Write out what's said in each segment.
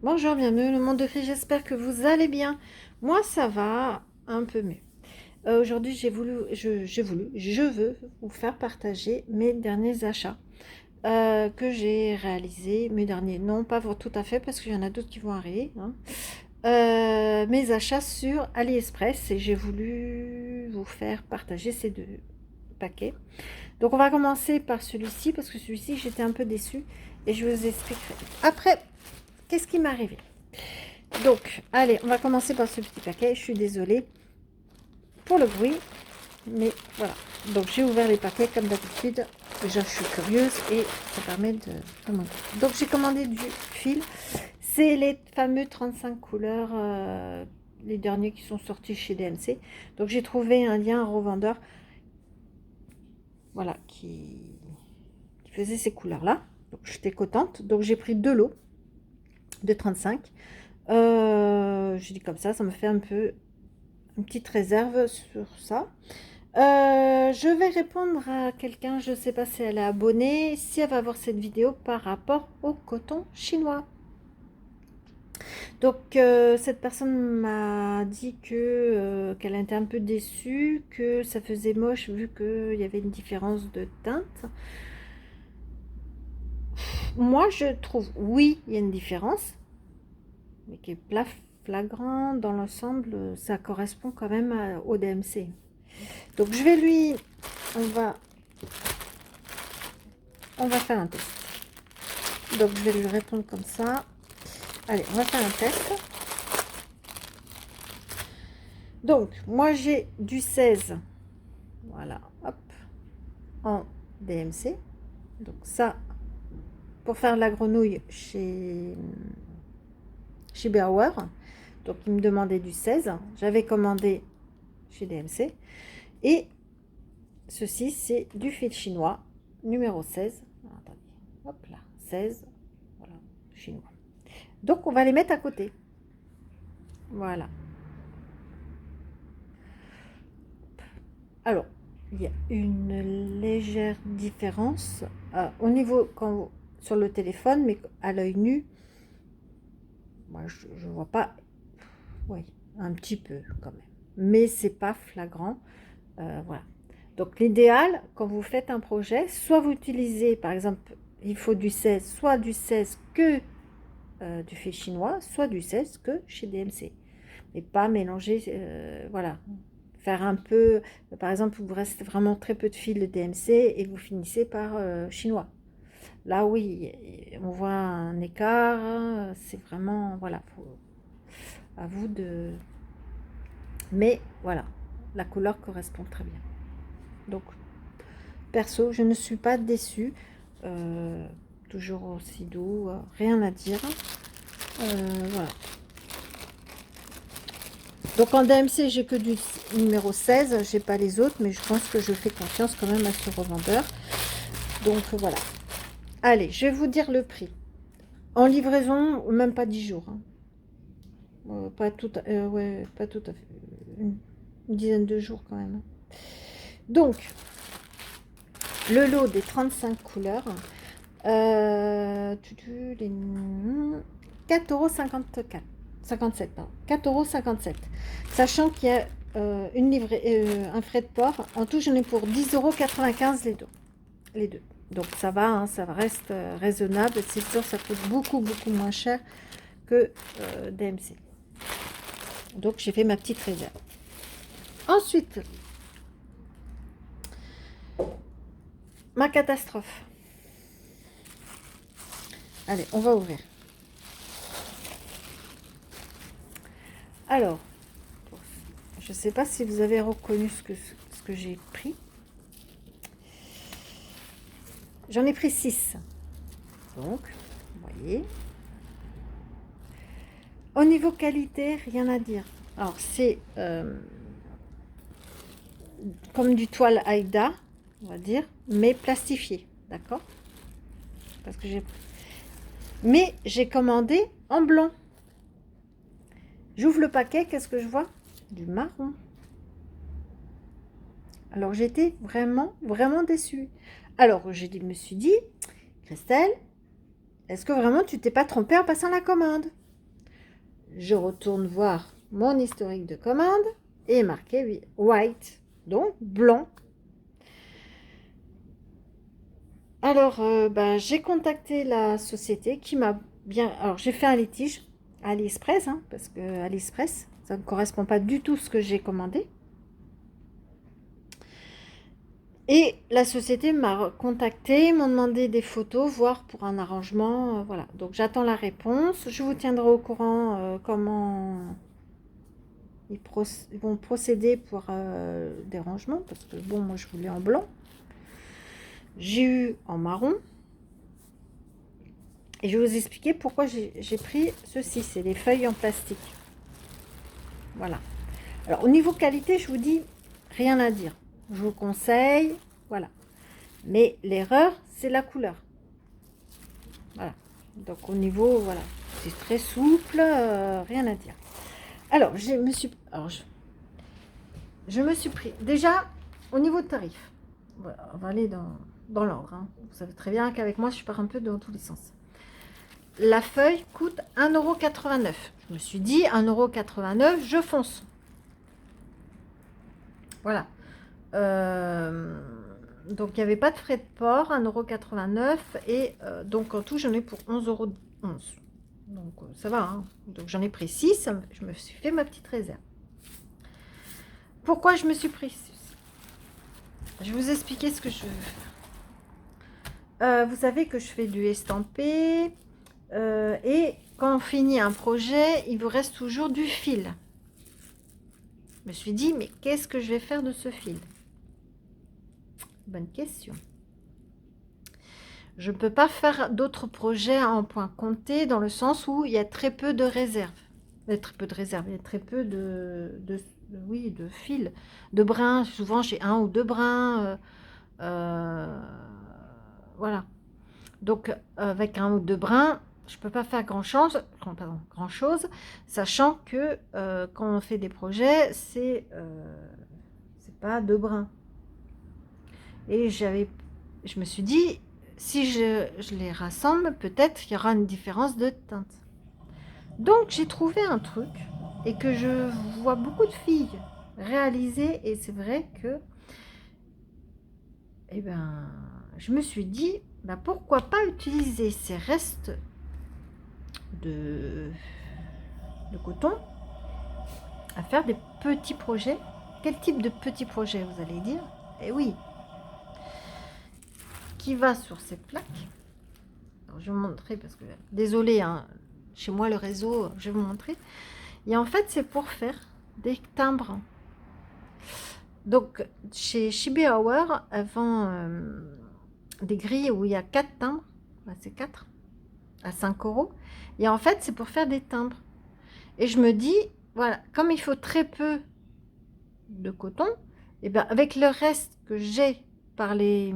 Bonjour, bienvenue le monde de fées, j'espère que vous allez bien. Moi, ça va un peu mieux. Aujourd'hui, je veux vous faire partager mes derniers achats que j'ai réalisés. Mes derniers, non, pas tout à fait, parce qu'il y en a d'autres qui vont arriver, hein. Mes achats sur AliExpress et j'ai voulu vous faire partager ces deux paquets. Donc, on va commencer par celui-ci, parce que celui-ci, j'étais un peu déçue et je vous expliquerai. Après, qu'est-ce qui m'est arrivé? Donc, allez, on va commencer par ce petit paquet. Je suis désolée pour le bruit, mais voilà. Donc, j'ai ouvert les paquets comme d'habitude. Déjà, je suis curieuse et ça permet de commander. Donc, j'ai commandé du fil. C'est les fameux 35 couleurs, les derniers qui sont sortis chez DMC. Donc, j'ai trouvé un lien, un revendeur, voilà, qui faisait ces couleurs-là. Donc, j'étais contente. Donc, j'ai pris deux lots de 35. Je dis comme ça me fait un peu une petite réserve sur ça. Je vais répondre à quelqu'un, je ne sais pas si elle est abonnée, si elle va voir cette vidéo par rapport au coton chinois. Donc cette personne m'a dit que qu'elle était un peu déçue, que ça faisait moche vu qu'il y avait une différence de teinte. Moi je trouve, oui, il y a une différence, mais qui est flagrant dans l'ensemble, ça correspond quand même au DMC. Donc je vais lui, on va faire un test. Donc je vais lui répondre comme ça. Allez, on va faire un test. Donc moi j'ai du 16, voilà, hop, en DMC. Donc ça, pour faire la grenouille chez Bauer. Donc il me demandait du 16. J'avais commandé chez DMC. Et ceci, c'est du fil chinois, numéro 16. Attendez, hop là, 16, voilà, chinois. Donc on va les mettre à côté. Voilà. Alors, il y a une légère différence au niveau sur le téléphone, mais à l'œil nu, moi je ne vois pas. Oui, un petit peu quand même, mais c'est pas flagrant. Voilà. Donc l'idéal, quand vous faites un projet, soit vous utilisez, par exemple, il faut du 16, soit du 16 que du fil chinois, soit du 16 que chez DMC. Mais pas mélanger, voilà. Faire un peu, par exemple, il vous reste vraiment très peu de fil de DMC et vous finissez par chinois. Là, oui, on voit un écart, hein, c'est vraiment, voilà, à vous de... Mais voilà, la couleur correspond très bien. Donc, perso, je ne suis pas déçue. Toujours aussi doux, rien à dire. Voilà. Donc en DMC, j'ai que du numéro 16, j'ai pas les autres, mais je pense que je fais confiance quand même à ce revendeur. Donc voilà. Allez, je vais vous dire le prix. En livraison, même pas 10 jours. Hein. Ouais, pas tout à fait. Une dizaine de jours quand même. Donc, le lot des 35 couleurs, les 4,54 57, pardon. 4,57 €. Sachant qu'il y a un frais de port. En tout, j'en ai pour 10,95 € les deux. Donc ça va, hein, ça reste raisonnable. C'est sûr, ça coûte beaucoup, beaucoup moins cher que DMC. Donc j'ai fait ma petite réserve. Ensuite, ma catastrophe. Allez, on va ouvrir. Alors, je ne sais pas si vous avez reconnu ce que j'ai pris. J'en ai pris 6. Donc, vous voyez. Au niveau qualité, rien à dire. Alors, c'est comme du toile Aïda, on va dire, mais plastifié. D'accord? Parce que mais j'ai commandé en blanc. J'ouvre le paquet, qu'est-ce que je vois? Du marron. Alors, j'étais vraiment, vraiment déçue. Alors, me suis dit, Christelle, est-ce que vraiment tu t'es pas trompée en passant la commande? je retourne voir mon historique de commande et marqué white, donc blanc. Alors, j'ai contacté la société qui m'a bien... Alors, j'ai fait un litige à AliExpress, hein, parce que AliExpress, ça ne correspond pas du tout à ce que j'ai commandé. Et la société m'a contacté, m'ont demandé des photos, voire pour un arrangement. Voilà, donc j'attends la réponse. Je vous tiendrai au courant comment ils vont procéder pour des rangements, parce que bon, moi je voulais en blanc. J'ai eu en marron. Et je vais vous expliquer pourquoi j'ai pris ceci. C'est des feuilles en plastique. Voilà. Alors au niveau qualité, je vous dis rien à dire. Je vous conseille, voilà. Mais l'erreur, c'est la couleur. Voilà. Donc au niveau, voilà, c'est très souple, rien à dire. Alors je me suis pris déjà au niveau de tarif. Voilà, on va aller dans l'ordre. Hein. Vous savez très bien qu'avec moi, je pars un peu dans tous les sens. La feuille coûte 1,89 €. Je me suis dit 1,89 €, je fonce. Voilà. Donc il n'y avait pas de frais de port, 1,89 € et donc en tout j'en ai pour 11,11 €. Donc ça va, hein. Donc j'en ai pris 6, je me suis fait ma petite réserve. Pourquoi je me suis pris 6? Je vais vous expliquer ce que je veux faire. Vous savez que je fais du estampé et quand on finit un projet, il vous reste toujours du fil. Je me suis dit, mais qu'est-ce que je vais faire de ce fil? Bonne question. Je ne peux pas faire d'autres projets en point compté dans le sens où il y a très peu de réserves. Il y a très peu de réserves, il y a très peu de fils, de brins. Souvent, j'ai 1 ou 2 brins. Voilà. Donc, avec 1 ou 2 brins, je ne peux pas faire grand-chose, sachant que quand on fait des projets, c'est pas 2 brins. Et je me suis dit, si je les rassemble, peut-être qu'il y aura une différence de teinte. Donc j'ai trouvé un truc et que je vois beaucoup de filles réaliser et c'est vrai que je me suis dit pourquoi pas utiliser ces restes de coton à faire des petits projets. Quel type de petits projets vous allez dire? Eh oui, qui va sur cette plaque. Alors, je vais vous montrer parce que désolé, hein, chez moi le réseau, je vais vous montrer. Et en fait, c'est pour faire des timbres. Donc, chez Shibuya Hour, avant des grilles où il y a 4 timbres, c'est 4 à 5 €. Et en fait, c'est pour faire des timbres. Et je me dis, voilà, comme il faut très peu de coton, et bien avec le reste que j'ai par les...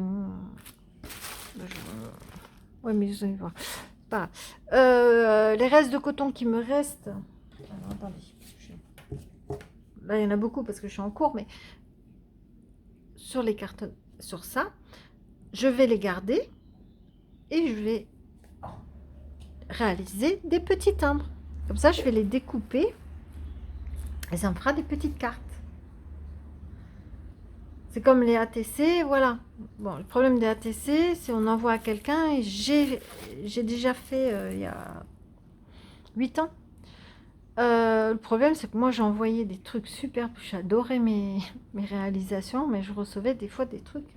Oui, mais vous allez voir. Pas les restes de coton qui me restent. Alors, attendez. Là, il y en a beaucoup parce que je suis en cours, mais sur les cartons, sur ça, je vais les garder et je vais réaliser des petits timbres. Comme ça, je vais les découper et ça me fera des petites cartes. C'est comme les ATC, voilà. Bon, le problème des ATC, c'est on envoie à quelqu'un et j'ai déjà fait il y a 8 ans. Le problème, c'est que moi, j'ai envoyé des trucs super. J'adorais mes réalisations, mais je recevais des fois des trucs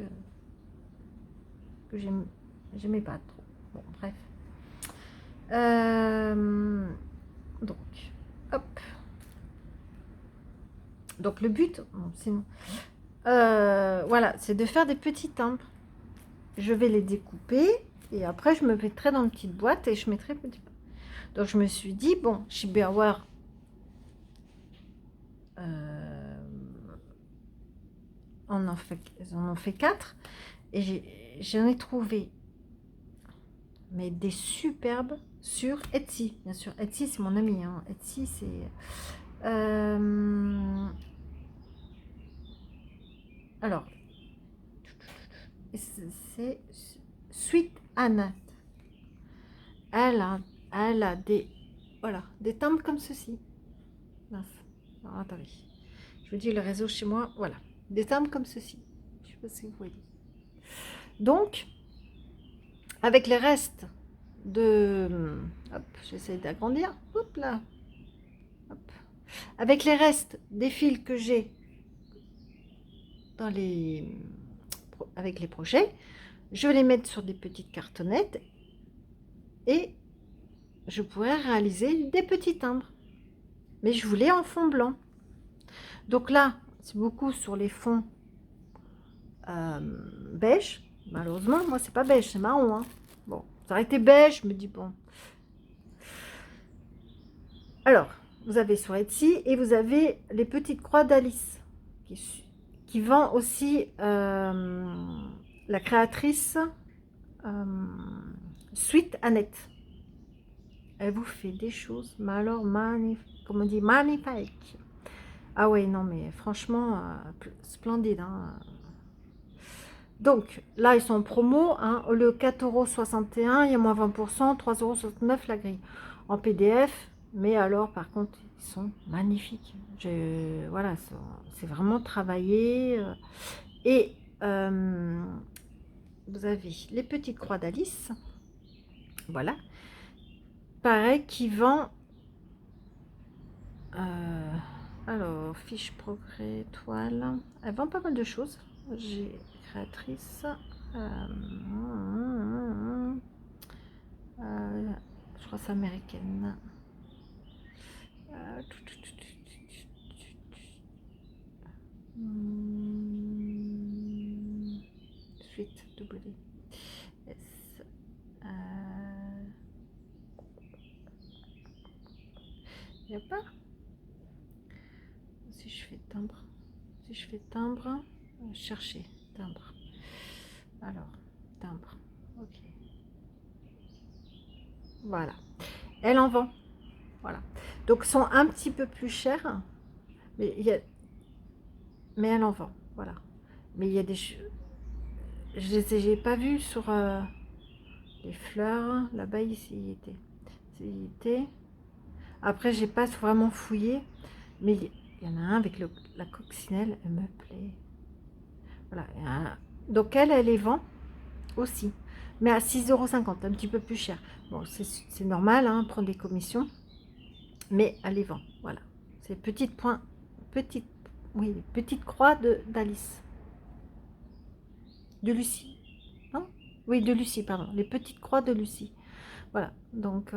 que j'aimais pas trop. Bon, bref. Donc, hop. Donc, le but, bon, sinon, voilà, c'est de faire des petits timbres. Je vais les découper et après, je me mettrai dans une petite boîte et je mettrai petit peu. Donc, je me suis dit, bon, chez Berware, on en fait 4 et j'en ai trouvé mais des superbes sur Etsy. Bien sûr, Etsy, c'est mon ami. Hein. Etsy, c'est... alors, c'est Sweet Annette. Elle a des voilà, des timbres comme ceci. Mince. Alors, attendez. Je vous dis le réseau chez moi. Voilà. Des timbres comme ceci. Je ne sais pas si vous voyez. Donc, avec les restes de... Hop, j'essaie d'agrandir. Hop là. Hop. Avec les restes des fils que j'ai dans les... avec les projets, je vais les mettre sur des petites cartonnettes et je pourrais réaliser des petits timbres. Mais je voulais en fond blanc. Donc là, c'est beaucoup sur les fonds beige. Malheureusement, moi, c'est pas beige, c'est marron. Hein. Bon, ça aurait été beige, je me dis bon. Alors, vous avez sur Etsy et vous avez les petites croix d'Alice qui vend aussi la créatrice Sweet Annette. Elle vous fait des choses, mais alors magnifique, comme on dit, magnifique. Ah ouais, non, mais franchement, splendide. Hein. Donc, là, ils sont en promo. Hein, le 4,61 €, il y a moins 20%, 3,69 € la grille. En PDF, mais alors, par contre, ils sont magnifiques. Voilà, c'est vraiment travaillé. Et vous avez les petites croix d'Alice. Voilà. Pareil, qui vend... alors, fiche progrès, toile. Elle vend pas mal de choses. J'ai créatrice. Je crois que c'est américaine. Suite W. S. Il n'y a pas. Si je fais timbre, chercher timbre. Alors, timbre. Ok. Voilà. Elle en vend. Voilà. Donc, sont un petit peu plus chers. Mais elle en vend. Voilà. Mais il y a des... Je les ai pas vus sur les fleurs. Là-bas, ici, il était. Après, j'ai pas vraiment fouillé. Mais il y en a un avec la coccinelle. Elle me plaît. Voilà. Donc, elle les vend aussi. Mais à 6,50 €, un petit peu plus cher. Bon, c'est normal, hein, prendre des commissions. Mais elle les vend. Voilà. C'est petite croix d'Alice. De Lucie. Non? Oui, de Lucie, pardon. Les petites croix de Lucie. Voilà. Donc,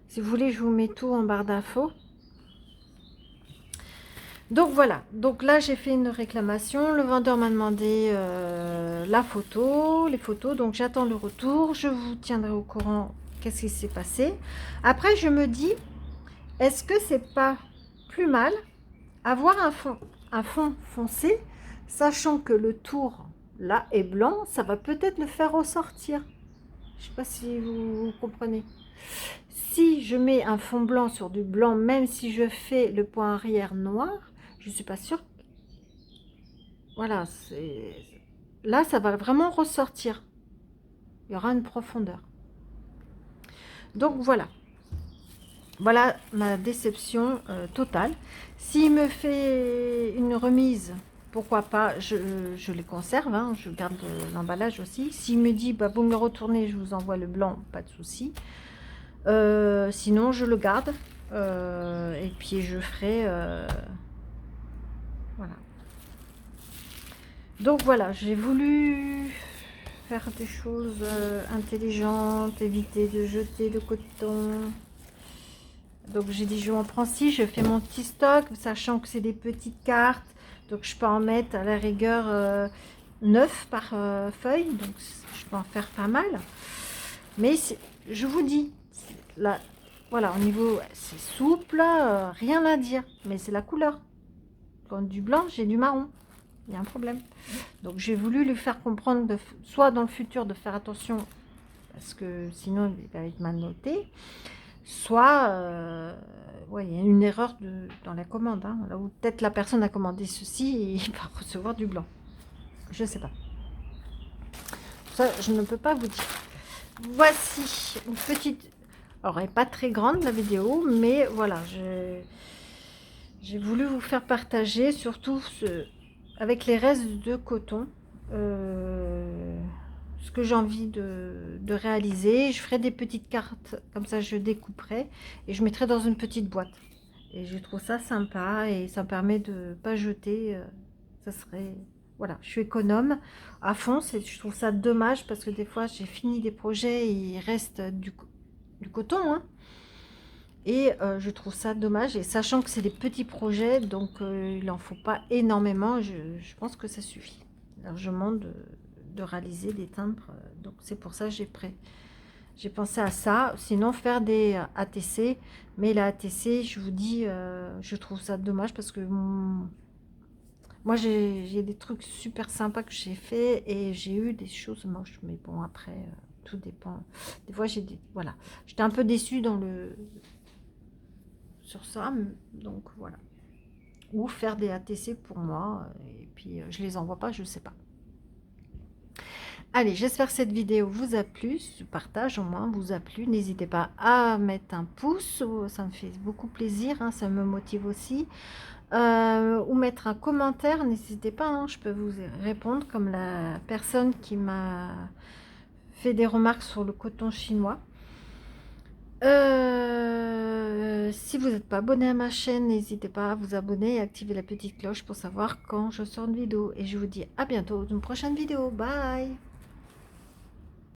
si vous voulez, je vous mets tout en barre d'infos. Donc voilà, donc là j'ai fait une réclamation, le vendeur m'a demandé les photos, donc j'attends le retour, je vous tiendrai au courant qu'est-ce qui s'est passé. Après je me dis, est-ce que c'est pas plus mal avoir un fond foncé, sachant que le tour là est blanc, ça va peut-être le faire ressortir. Je sais pas si vous comprenez. Si je mets un fond blanc sur du blanc, même si je fais le point arrière noir, je ne suis pas sûre. Voilà, là, ça va vraiment ressortir. Il y aura une profondeur. Donc, voilà. Voilà ma déception totale. S'il me fait une remise, pourquoi pas, je les conserve. Hein, je garde l'emballage aussi. S'il me dit, bah, vous me le retournez, je vous envoie le blanc, pas de souci. Sinon, je le garde. Et puis, je ferai... voilà. Donc voilà, j'ai voulu faire des choses intelligentes, éviter de jeter le coton. Donc j'ai dit je m'en prends 6, je fais mon petit stock, sachant que c'est des petites cartes. Donc je peux en mettre à la rigueur 9 par feuille, donc je peux en faire pas mal. Mais je vous dis, là, voilà, au niveau, c'est souple, rien à dire, mais c'est la couleur. Quand du blanc, j'ai du marron. Il y a un problème. Donc j'ai voulu lui faire comprendre, soit dans le futur de faire attention, parce que sinon il va être mal noté, soit ouais, il y a une erreur dans la commande. Hein, là où peut-être la personne a commandé ceci et il va recevoir du blanc. Je ne sais pas. Ça, je ne peux pas vous dire. Voici une petite... Alors, elle n'est pas très grande la vidéo, mais voilà, j'ai voulu vous faire partager, surtout avec les restes de coton, ce que j'ai envie de réaliser. Je ferai des petites cartes, comme ça je découperai et je mettrai dans une petite boîte. Et je trouve ça sympa et ça me permet de ne pas jeter. Ça serait... Voilà, je suis économe à fond. Je trouve ça dommage parce que des fois j'ai fini des projets et il reste du coton, hein. Et je trouve ça dommage. Et sachant que c'est des petits projets, donc il n'en faut pas énormément, je pense que ça suffit largement de réaliser des timbres. Donc c'est pour ça que j'ai pensé à ça. Sinon, faire des ATC. Mais la ATC, je vous dis, je trouve ça dommage parce que moi, j'ai des trucs super sympas que j'ai fait et j'ai eu des choses moches. Mais bon, après, tout dépend. Des fois, voilà. J'étais un peu déçue sur ça. Donc, voilà. Ou faire des ATC pour moi. Et puis, je les envoie pas, je sais pas. Allez, j'espère que cette vidéo vous a plu, ce partage au moins vous a plu. N'hésitez pas à mettre un pouce, ça me fait beaucoup plaisir, hein, ça me motive aussi. Ou mettre un commentaire, n'hésitez pas, hein, je peux vous répondre comme la personne qui m'a fait des remarques sur le coton chinois. Si vous n'êtes pas abonné à ma chaîne, n'hésitez pas à vous abonner et activer la petite cloche pour savoir quand je sors une vidéo. Et je vous dis à bientôt dans une prochaine vidéo. Bye!